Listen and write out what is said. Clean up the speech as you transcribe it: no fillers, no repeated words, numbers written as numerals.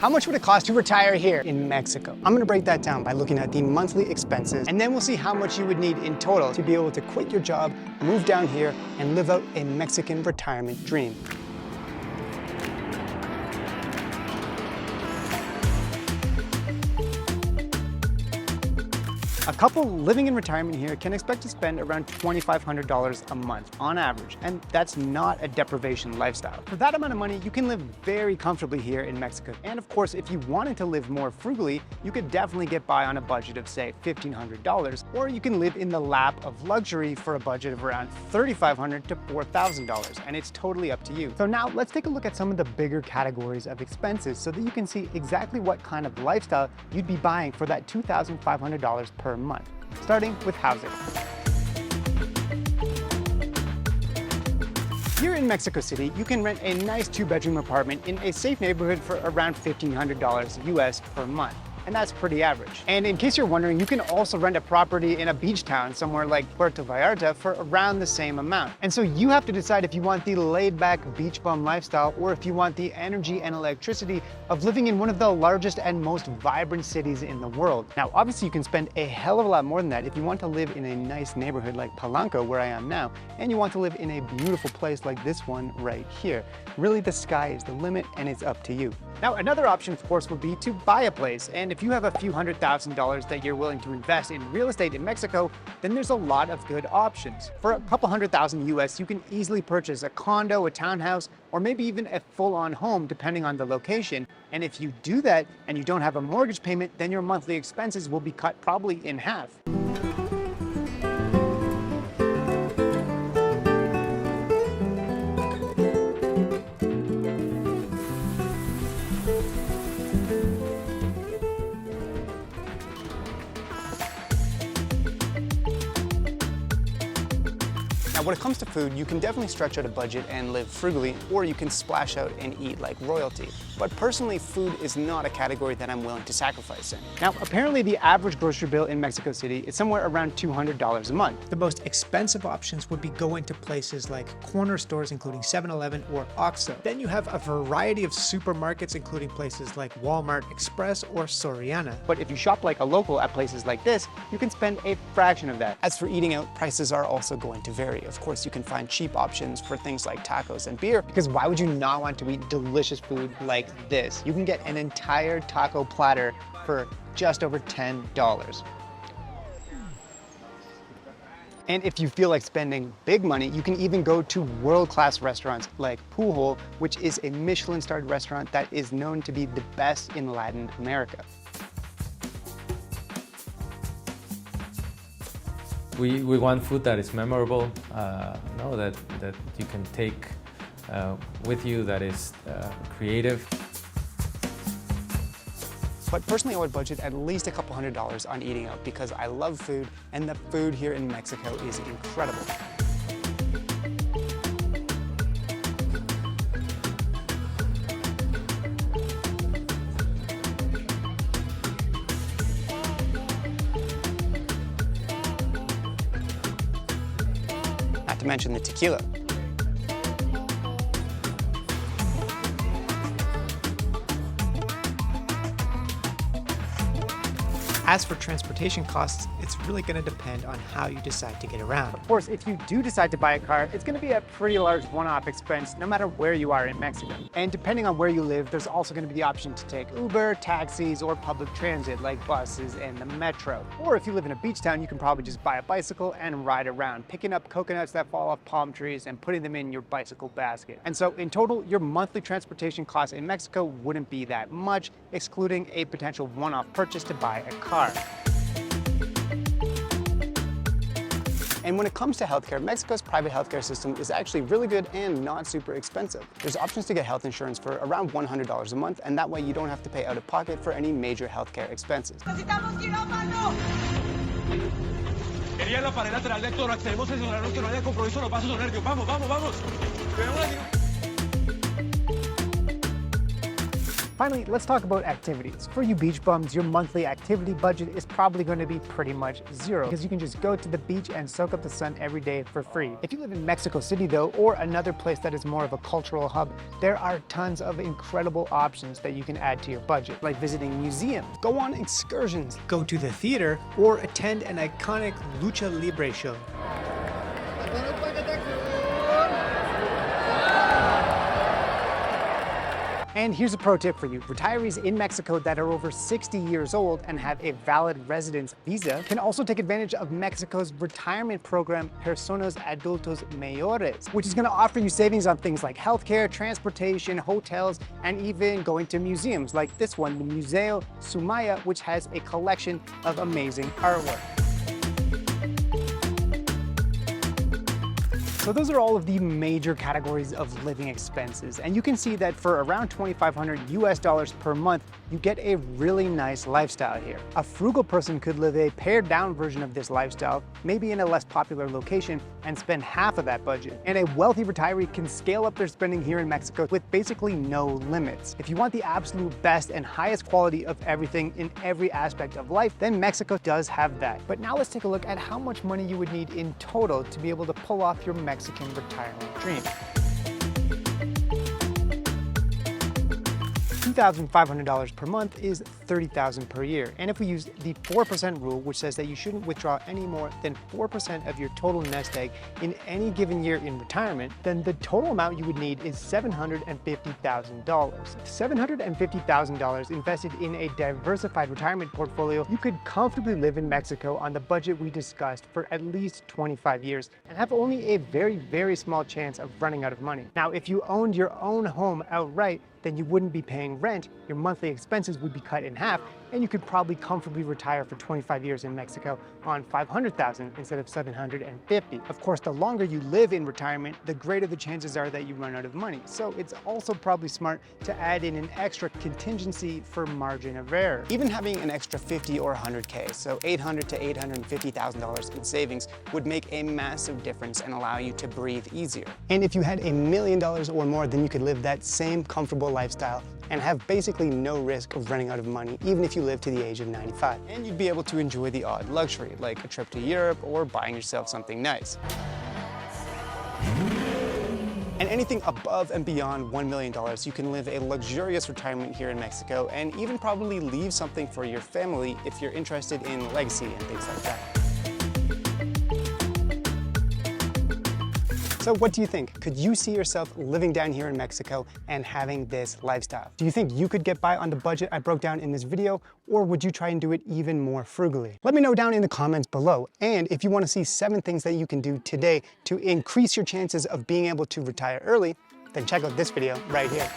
How much would it cost to retire here in Mexico? I'm gonna break that down by looking at the monthly expenses, and then we'll see how much you would need in total to be able to quit your job, move down here, and live out a Mexican retirement dream. A couple living in retirement here can expect to spend around $2,500 a month on average, and that's not a deprivation lifestyle. For that amount of money, you can live very comfortably here in Mexico. And of course, if you wanted to live more frugally, you could definitely get by on a budget of say $1,500, or you can live in the lap of luxury for a budget of around $3,500 to $4,000, and it's totally up to you. So now let's take a look at some of the bigger categories of expenses so that you can see exactly what kind of lifestyle you'd be buying for that $2,500 per month, starting with housing. Here in Mexico City, you can rent a nice 2-bedroom apartment in a safe neighborhood for around $1,500 US per month. And that's pretty average. And in case you're wondering, you can also rent a property in a beach town somewhere like Puerto Vallarta for around the same amount. And so you have to decide if you want the laid-back beach bum lifestyle or if you want the energy and electricity of living in one of the largest and most vibrant cities in the world. Now, obviously you can spend a hell of a lot more than that if you want to live in a nice neighborhood like Palanco, where I am now, and you want to live in a beautiful place like this one right here. Really, the sky is the limit and it's up to you. Now, another option, of course, would be to buy a place. And if you have a few $100,000 that you're willing to invest in real estate in Mexico, then there's a lot of good options. For a couple $100,000 US, you can easily purchase a condo, a townhouse, or maybe even a full-on home, depending on the location. And if you do that and you don't have a mortgage payment, then your monthly expenses will be cut probably in half. Now, when it comes to food, you can definitely stretch out a budget and live frugally, or you can splash out and eat like royalty. But personally, food is not a category that I'm willing to sacrifice in. Now, apparently the average grocery bill in Mexico City is somewhere around $200 a month. The most expensive options would be going to places like corner stores, including 7-Eleven or OXXO. Then you have a variety of supermarkets, including places like Walmart, Express, or Soriana. But if you shop like a local at places like this, you can spend a fraction of that. As for eating out, prices are also going to vary. Of course, you can find cheap options for things like tacos and beer, because why would you not want to eat delicious food like this? You can get an entire taco platter for just over $10. And if you feel like spending big money, you can even go to world-class restaurants like Pujol, which is a Michelin-starred restaurant that is known to be the best in Latin America. We want food that is memorable, that you can take with you, that is creative. But personally, I would budget at least a couple $100s on eating out because I love food, and the food here in Mexico is incredible. Not to mention the tequila. As for transportation costs, it's really going to depend on how you decide to get around. Of course, if you do decide to buy a car, it's going to be a pretty large one-off expense no matter where you are in Mexico. And depending on where you live, there's also going to be the option to take Uber, taxis, or public transit like buses and the metro. Or if you live in a beach town, you can probably just buy a bicycle and ride around, picking up coconuts that fall off palm trees and putting them in your bicycle basket. And so in total, your monthly transportation costs in Mexico wouldn't be that much, excluding a potential one-off purchase to buy a car. And when it comes to healthcare, Mexico's private healthcare system is actually really good and not super expensive. There's options to get health insurance for around $100 a month, and that way you don't have to pay out of pocket for any major healthcare expenses. Finally, let's talk about activities. For you beach bums, your monthly activity budget is probably going to be pretty much zero because you can just go to the beach and soak up the sun every day for free. If you live in Mexico City though, or another place that is more of a cultural hub, there are tons of incredible options that you can add to your budget, like visiting museums, go on excursions, Go to the theater, or attend an iconic lucha libre show. And here's a pro tip for you. Retirees in Mexico that are over 60 years old and have a valid residence visa can also take advantage of Mexico's retirement program, Personas Adultos Mayores, which is going to offer you savings on things like healthcare, transportation, hotels, and even going to museums like this one, the Museo Sumaya, which has a collection of amazing artwork. So those are all of the major categories of living expenses. And you can see that for around $2,500 per month, you get a really nice lifestyle here. A frugal person could live a pared down version of this lifestyle, maybe in a less popular location, and spend half of that budget. And a wealthy retiree can scale up their spending here in Mexico with basically no limits. If you want the absolute best and highest quality of everything in every aspect of life, then Mexico does have that. But now let's take a look at how much money you would need in total to be able to pull off your Mexican retirement dream. $2,500 per month is $30,000 per year. And if we use the 4% rule, which says that you shouldn't withdraw any more than 4% of your total nest egg in any given year in retirement, then the total amount you would need is $750,000. $750,000 invested in a diversified retirement portfolio, you could comfortably live in Mexico on the budget we discussed for at least 25 years and have only a very, very small chance of running out of money. Now, if you owned your own home outright, then you wouldn't be paying rent, your monthly expenses would be cut in half, and you could probably comfortably retire for 25 years in Mexico on $500,000 instead of $750,000. Of course, the longer you live in retirement, the greater the chances are that you run out of money. So it's also probably smart to add in an extra contingency for margin of error. Even having an extra 50 or 100K, so $800,000 to $850,000 in savings would make a massive difference and allow you to breathe easier. And if you had $1 million or more, then you could live that same comfortable lifestyle and have basically no risk of running out of money, even if you live to the age of 95. And you'd be able to enjoy the odd luxury, like a trip to Europe or buying yourself something nice. And anything above and beyond $1 million, you can live a luxurious retirement here in Mexico and even probably leave something for your family if you're interested in legacy and things like that. So what do you think? Could you see yourself living down here in Mexico and having this lifestyle? Do you think you could get by on the budget I broke down in this video, or would you try and do it even more frugally? Let me know down in the comments below. And if you want to see 7 things that you can do today to increase your chances of being able to retire early, then check out this video right here.